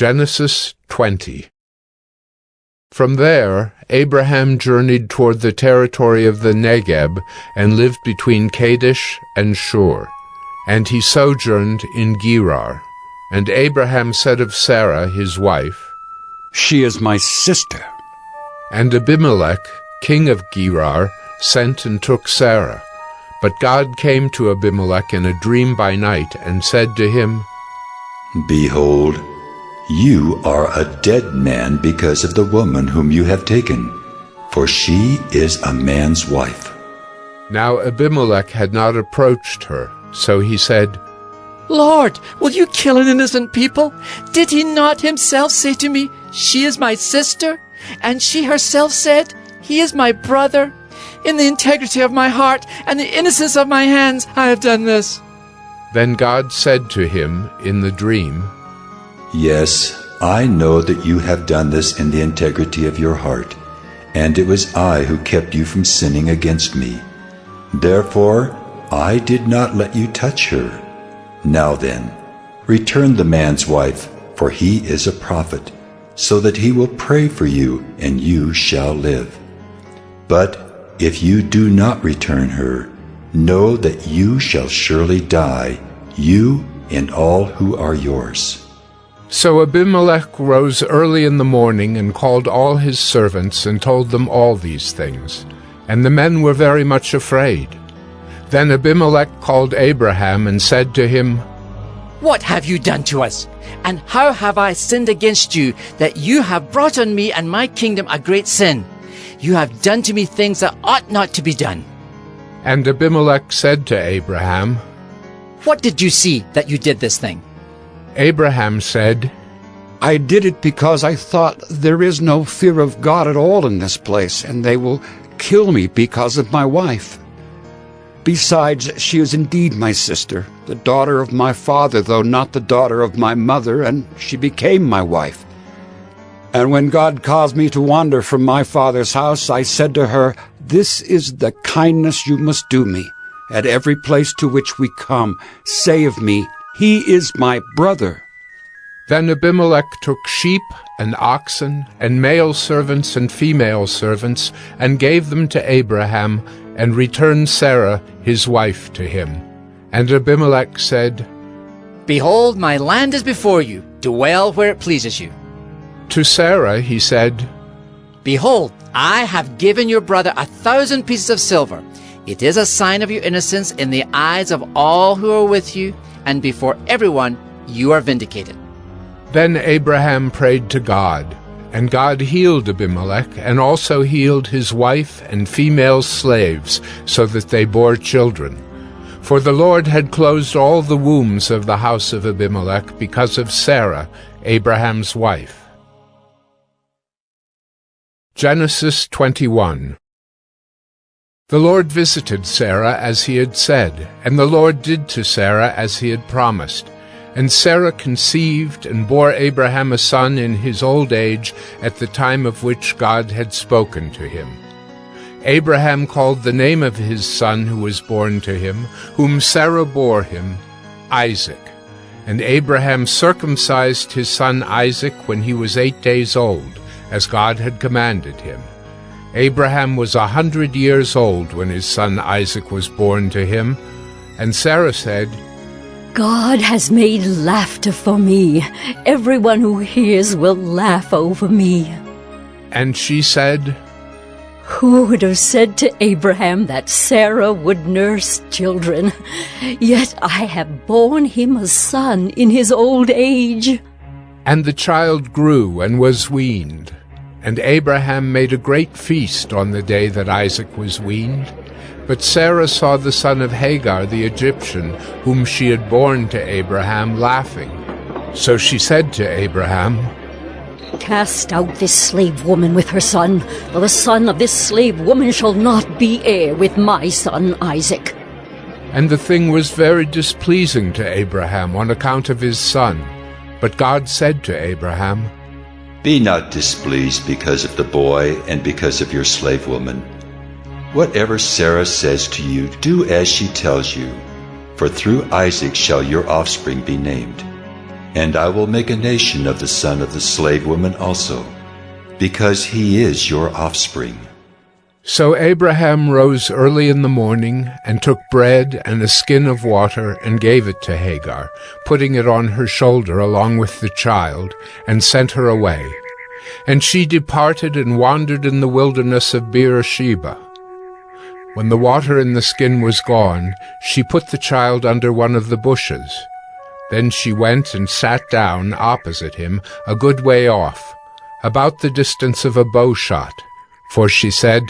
Genesis 20. From there, Abraham journeyed toward the territory of the Negeb and lived between Kadesh and Shur. And he sojourned in Gerar. And Abraham said of Sarah, his wife, "She is my sister." And Abimelech, king of Gerar, sent and took Sarah. But God came to Abimelech in a dream by night and said to him, "Behold, you are a dead man because of the woman whom you have taken, for she is a man's wife." Now Abimelech had not approached her, so he said, "Lord, will you kill an innocent people? Did he not himself say to me, 'She is my sister'? And she herself said, 'He is my brother'? In the integrity of my heart and the innocence of my hands I have done this." Then God said to him in the dream, "Yes, I know that you have done this in the integrity of your heart, and it was I who kept you from sinning against me. Therefore, I did not let you touch her. Now then, return the man's wife, for he is a prophet, so that he will pray for you, and you shall live. But if you do not return her, know that you shall surely die, you and all who are yours." So Abimelech rose early in the morning and called all his servants and told them all these things. And the men were very much afraid. Then Abimelech called Abraham and said to him, "What have you done to us? And how have I sinned against you, that you have brought on me and my kingdom a great sin? You have done to me things that ought not to be done." And Abimelech said to Abraham, "What did you see that you did this thing?" Abraham said, "I did it because I thought there is no fear of God at all in this place, and they will kill me because of my wife. Besides, she is indeed my sister, the daughter of my father, though not the daughter of my mother, and she became my wife. And when God caused me to wander from my father's house, I said to her, 'This is the kindness you must do me. At every place to which we come, say of me, He is my brother.'" Then Abimelech took sheep and oxen and male servants and female servants and gave them to Abraham and returned Sarah his wife to him. And Abimelech said, "Behold, my land is before you. Dwell where it pleases you." To Sarah he said, "Behold, I have given your brother 1,000 pieces of silver. It is a sign of your innocence in the eyes of all who are with you, and before everyone you are vindicated." Then Abraham prayed to God, and God healed Abimelech and also healed his wife and female slaves, so that they bore children. For the Lord had closed all the wombs of the house of Abimelech because of Sarah, Abraham's wife. Genesis 21. The Lord visited Sarah as he had said, and the Lord did to Sarah as he had promised. And Sarah conceived and bore Abraham a son in his old age at the time of which God had spoken to him. Abraham called the name of his son who was born to him, whom Sarah bore him, Isaac. And Abraham circumcised his son Isaac when he was 8 days old, as God had commanded him. Abraham was 100 years old when his son Isaac was born to him. And Sarah said, "God has made laughter for me. Everyone who hears will laugh over me." And she said, Who would have said to Abraham that Sarah would nurse children? Yet I have borne him a son in his old age. And the child grew and was weaned. And Abraham made a great feast on the day that Isaac was weaned. But Sarah saw the son of Hagar the Egyptian, whom she had borne to Abraham, laughing. So she said to Abraham, Cast out this slave woman with her son, for the son of this slave woman shall not be heir with my son Isaac. And the thing was very displeasing to Abraham on account of his son. But God said to Abraham, Be not displeased because of the boy and because of your slave woman. Whatever Sarah says to you, do as she tells you, for through Isaac shall your offspring be named. and I will make a nation of the son of the slave woman also, because he is your offspring." So Abraham rose early in the morning, and took bread and a skin of water, and gave it to Hagar, putting it on her shoulder along with the child, and sent her away. And she departed and wandered in the wilderness of Beersheba. When the water in the skin was gone, she put the child under one of the bushes. Then she went and sat down opposite him, a good way off, about the distance of a bow shot, for she said,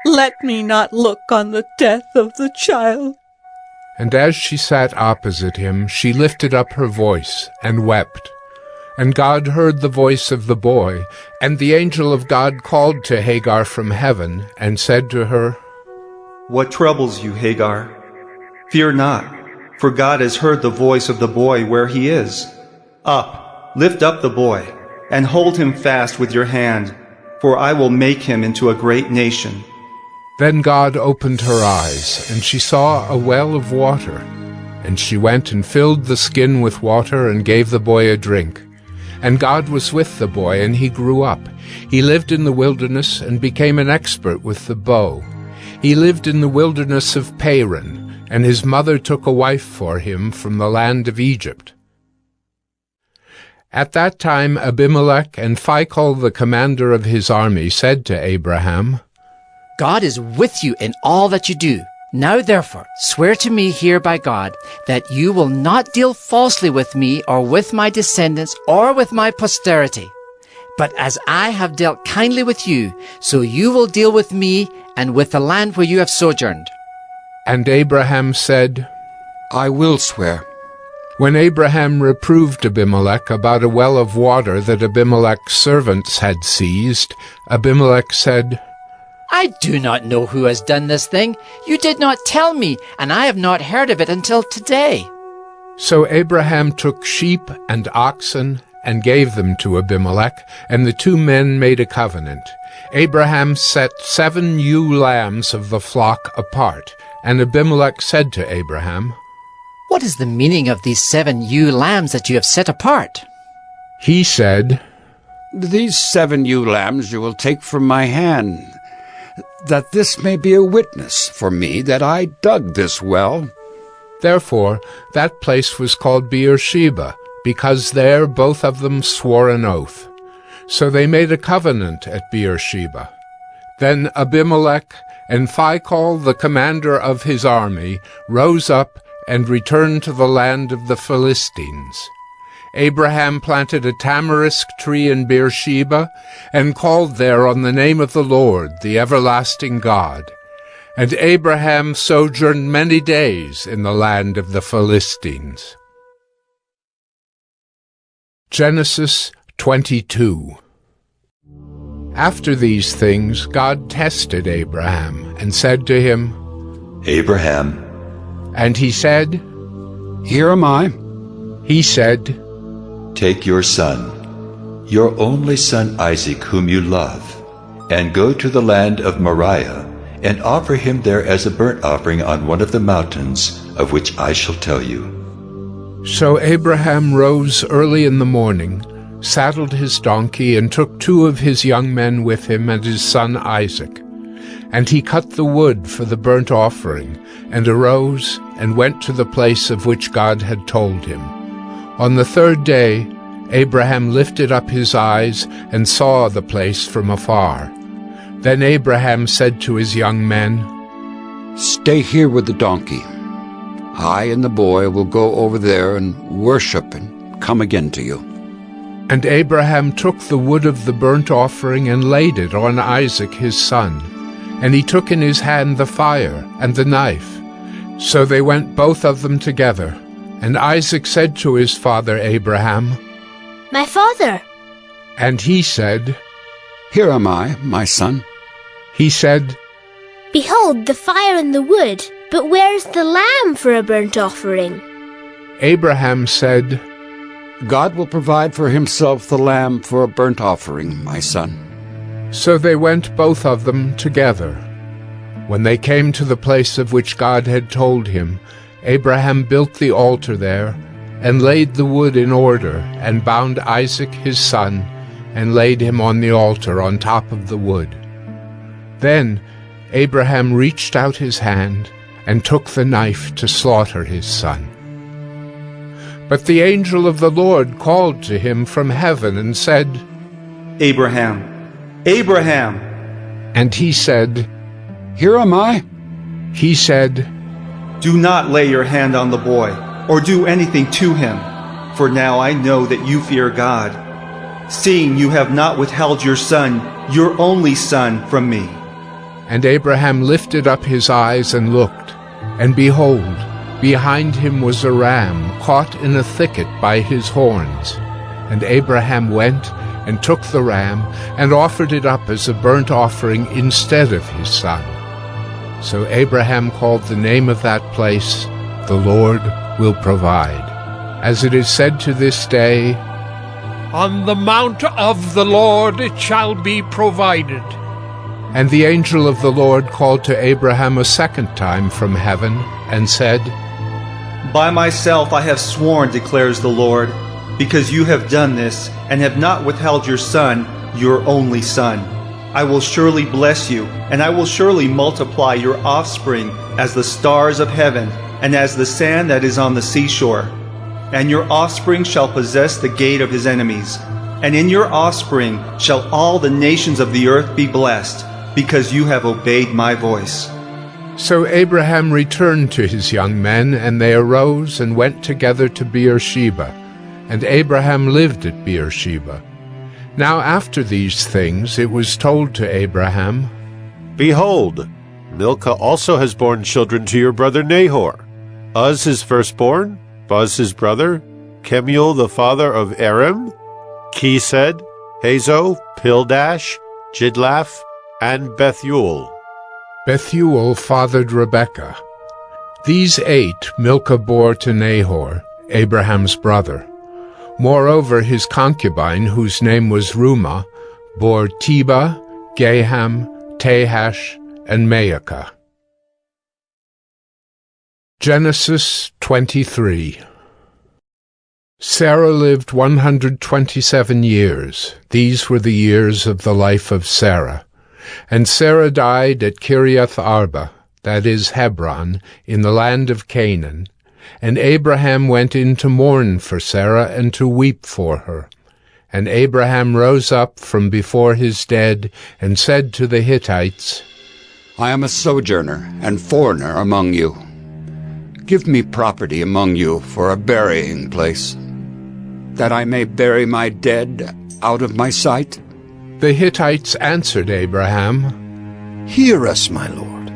Let me not look on the death of the child. And as she sat opposite him, she lifted up her voice and wept. And God heard the voice of the boy, and the angel of God called to Hagar from heaven, and said to her, "What troubles you, Hagar? Fear not, for God has heard the voice of the boy where he is. Up, lift up the boy, and hold him fast with your hand, for I will make him into a great nation." Then God opened her eyes, and she saw a well of water. And she went and filled the skin with water, and gave the boy a drink. And God was with the boy, and he grew up. He lived in the wilderness, and became an expert with the bow. He lived in the wilderness of Paran, and his mother took a wife for him from the land of Egypt. At that time Abimelech and Phicol the commander of his army said to Abraham, God is with you in all that you do. Now therefore, swear to me here by God, that you will not deal falsely with me, or with my descendants, or with my posterity. But as I have dealt kindly with you, so you will deal with me, and with the land where you have sojourned. And Abraham said, I will swear. When Abraham reproved Abimelech about a well of water that Abimelech's servants had seized, Abimelech said, I do not know who has done this thing. You did not tell me, and I have not heard of it until today. So Abraham took sheep and oxen and gave them to Abimelech, and the two men made a covenant. Abraham set 7 ewe lambs of the flock apart, and Abimelech said to Abraham, What is the meaning of these 7 ewe lambs that you have set apart? He said, These 7 ewe lambs you will take from my hand, that this may be a witness for me that I dug this well. Therefore that place was called Beersheba, because there both of them swore an oath. So they made a covenant at Beersheba. Then Abimelech and Phicol the commander of his army rose up and returned to the land of the Philistines. Abraham planted a tamarisk tree in Beersheba, and called there on the name of the Lord, the everlasting God. And Abraham sojourned many days in the land of the Philistines. Genesis 22. After these things God tested Abraham, and said to him, Abraham. And he said, Here am I. He said, Take your son, your only son Isaac, whom you love, and go to the land of Moriah, and offer him there as a burnt offering on one of the mountains of which I shall tell you. So Abraham rose early in the morning, saddled his donkey, and took 2 of his young men with him and his son Isaac. And he cut the wood for the burnt offering, and arose and went to the place of which God had told him. On the 3rd day Abraham lifted up his eyes and saw the place from afar. Then Abraham said to his young men, Stay here with the donkey. I and the boy will go over there and worship and come again to you. And Abraham took the wood of the burnt offering and laid it on Isaac his son. And he took in his hand the fire and the knife. So they went both of them together. And Isaac said to his father Abraham, My father. And he said, Here am I, my son. He said, Behold the fire and the wood, but where is the lamb for a burnt offering? Abraham said, God will provide for himself the lamb for a burnt offering, my son. So they went both of them together. When they came to the place of which God had told him, Abraham built the altar there, and laid the wood in order, and bound Isaac his son, and laid him on the altar on top of the wood. Then Abraham reached out his hand, and took the knife to slaughter his son. But the angel of the Lord called to him from heaven and said, Abraham, Abraham! And he said, Here am I. He said, Do not lay your hand on the boy, or do anything to him, for now I know that you fear God, seeing you have not withheld your son, your only son, from me. And Abraham lifted up his eyes and looked, and behold, behind him was a ram caught in a thicket by his horns. And Abraham went and took the ram, and offered it up as a burnt offering instead of his son. So Abraham called the name of that place, The Lord Will Provide. As it is said to this day, On the mount of the Lord it shall be provided. And the angel of the Lord called to Abraham a second time from heaven, and said, By myself I have sworn, declares the Lord, because you have done this, and have not withheld your son, your only son. I will surely bless you, and I will surely multiply your offspring as the stars of heaven, and as the sand that is on the seashore. And your offspring shall possess the gate of his enemies. And in your offspring shall all the nations of the earth be blessed, because you have obeyed my voice. So Abraham returned to his young men, and they arose and went together to Beersheba. And Abraham lived at Beersheba. Now after these things it was told to Abraham, Behold, Milcah also has borne children to your brother Nahor, Uz his firstborn, Buz his brother, Kemuel the father of Aram, Chesed, Hazo, Pildash, Jidlaph, and Bethuel. Bethuel fathered Rebekah. These 8 Milcah bore to Nahor, Abraham's brother. Moreover, his concubine, whose name was Rumah, bore Tebah, Gaham, Tahash, and Maacah. Genesis 23. Sarah lived 127 years. These were the years of the life of Sarah. And Sarah died at Kiriath Arba, that is Hebron, in the land of Canaan. And Abraham went in to mourn for Sarah and to weep for her. And Abraham rose up from before his dead and said to the Hittites, I am a sojourner and foreigner among you. Give me property among you for a burying place, that I may bury my dead out of my sight. The Hittites answered Abraham, Hear us, my lord.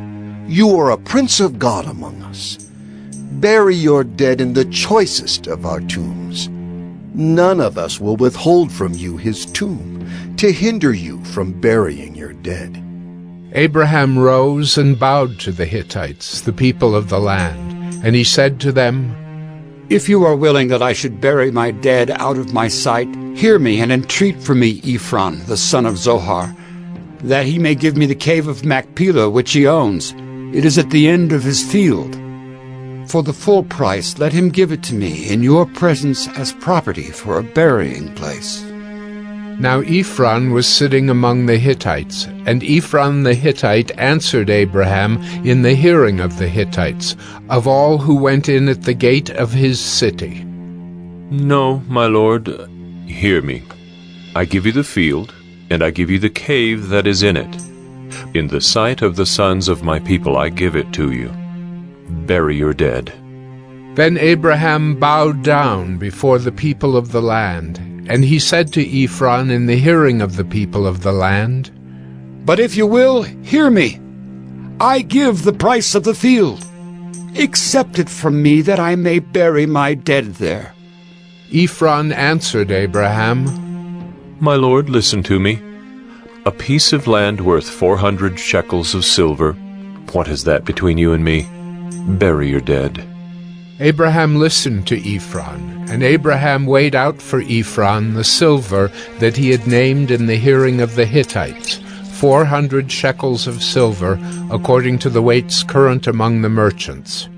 You are a prince of God among us. Bury your dead in the choicest of our tombs. None of us will withhold from you his tomb, to hinder you from burying your dead. Abraham rose and bowed to the Hittites, the people of the land, and he said to them, If you are willing that I should bury my dead out of my sight, hear me and entreat for me Ephron, the son of Zohar, that he may give me the cave of Machpelah which he owns. It is at the end of his field. For the full price let him give it to me in your presence as property for a burying place. Now Ephron was sitting among the Hittites, and Ephron the Hittite answered Abraham in the hearing of the Hittites, of all who went in at the gate of his city. No, my lord, hear me. I give you the field, and I give you the cave that is in it. In the sight of the sons of my people I give it to you. Bury your dead. Then Abraham bowed down before the people of the land, and he said to Ephron in the hearing of the people of the land, But if you will, hear me. I give the price of the field. Accept it from me that I may bury my dead there. Ephron answered Abraham, My lord, listen to me. A piece of land worth 400 shekels of silver. What is that between you and me? Bury your dead. Abraham listened to Ephron, and Abraham weighed out for Ephron the silver that he had named in the hearing of the Hittites, 400 shekels of silver, according to the weights current among the merchants.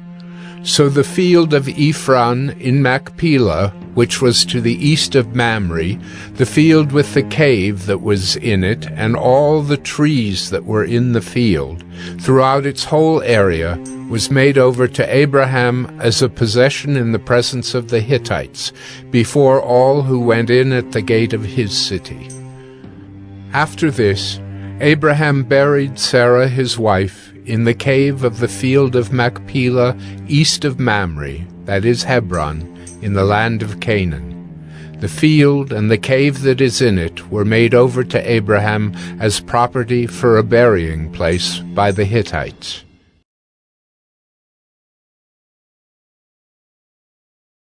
So the field of Ephron in Machpelah, which was to the east of Mamre, the field with the cave that was in it, and all the trees that were in the field, throughout its whole area, was made over to Abraham as a possession in the presence of the Hittites, before all who went in at the gate of his city. After this, Abraham buried Sarah his wife in the cave of the field of Machpelah east of Mamre, that is Hebron, in the land of Canaan. The field and the cave that is in it were made over to Abraham as property for a burying place by the Hittites.